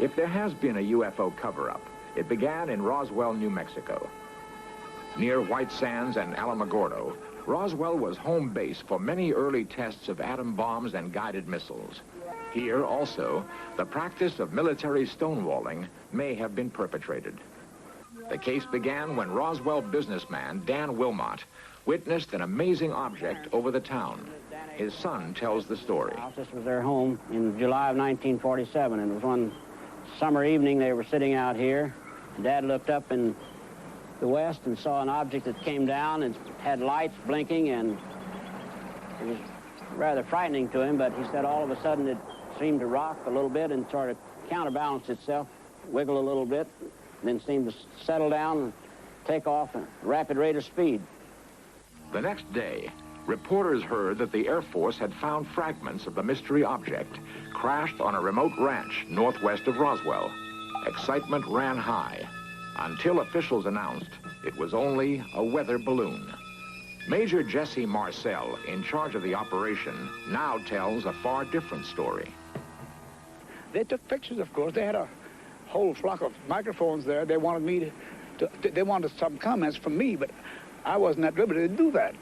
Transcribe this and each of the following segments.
If there has been a UFO cover-up, it began in Roswell, New Mexico. Near White Sands and Alamogordo, Roswell was home base for many early tests of atom bombs and guided missiles. Here, also, the practice of military stonewalling may have been perpetrated. The case began when Roswell businessman Dan Wilmot witnessed an amazing object over the town. His son tells the story. This was their home in July of 1947, and it was one summer evening. They were sitting out here. Dad looked up in the west and saw an object that came down and had lights blinking, and it was rather frightening to him, but he said all of a sudden it seemed to rock a little bit and sort of counterbalance itself, wiggle a little bit, and then seemed to settle down and take off at a rapid rate of speed. The next day, reporters heard that the Air Force had found fragments of the mystery object crashed on a remote ranch northwest of Roswell. Excitement ran high until officials announced it was only a weather balloon. Major Jesse Marcel, in charge of the operation, now tells a far different story. They took pictures, of course. They had a whole flock of microphones there. They wanted me they wanted some comments from me, but I wasn't at liberty to do that.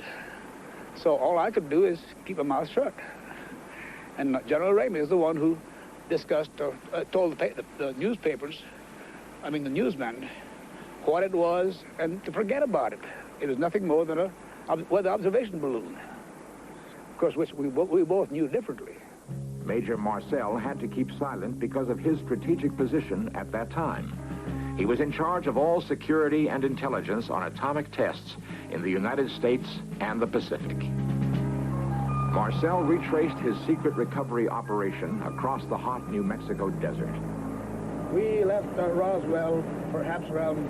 So all I could do is keep my mouth shut. And General Ramey is the one who discussed, told the newspapers, the newsmen, what it was and to forget about it. It was nothing more than a weather observation balloon. Of course, which we both knew differently. Major Marcel had to keep silent because of his strategic position at that time. He was in charge of all security and intelligence on atomic tests in the United States and the Pacific. Marcel retraced his secret recovery operation across the hot New Mexico desert. We left Roswell perhaps around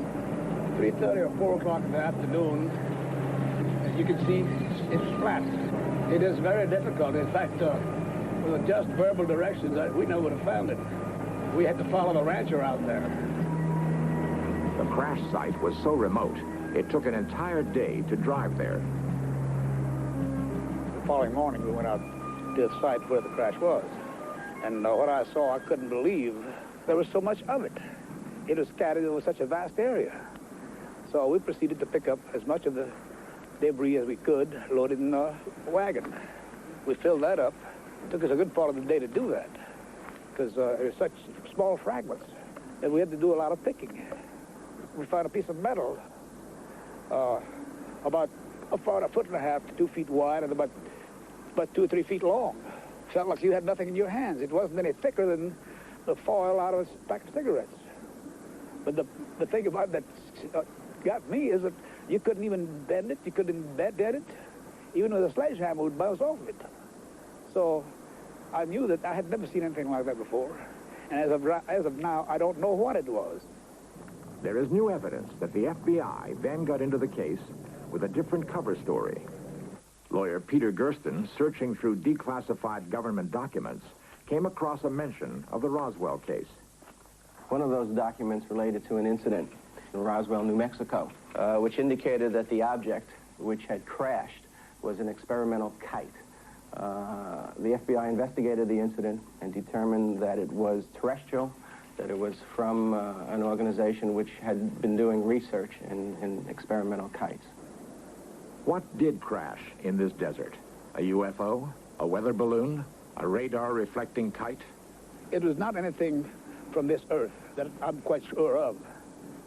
3:30 or 4 o'clock in the afternoon. As you can see, it's flat. It is very difficult. In fact, with just verbal directions, we never would have found it. We had to follow the rancher out there. The crash site was so remote, it took an entire day to drive there. The following morning, we went out to the site where the crash was. And what I saw, I couldn't believe. There was so much of it. It was scattered over such a vast area. So we proceeded to pick up as much of the debris as we could, loaded in a wagon. We filled that up. It took us a good part of the day to do that, because it was such small fragments that we had to do a lot of picking. We found a piece of metal about a 1.5 to 2 feet wide and about 2 or 3 feet long. Felt like you had nothing in your hands. It wasn't any thicker than the foil out of a pack of cigarettes. But the thing about that got me is that you couldn't even bend it. You couldn't bend it. Even with a sledgehammer, would bounce off it. So I knew that I had never seen anything like that before. And as of now, I don't know what it was. There is new evidence that the FBI then got into the case with a different cover story. Lawyer Peter Gersten, searching through declassified government documents, came across a mention of the Roswell case. One of those documents related to an incident in Roswell, New Mexico, which indicated that the object which had crashed was an experimental kite. The FBI investigated the incident and determined that it was terrestrial, that it was from an organization which had been doing research in experimental kites. What did crash in this desert? A UFO? A weather balloon? A radar-reflecting kite? It was not anything from this earth that I'm quite sure of,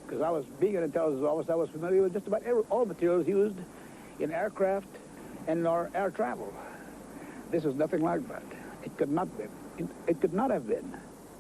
because being an intelligence officer, I was familiar with just about all materials used in aircraft and our air travel. This was nothing like that. It could not be. It could not have been.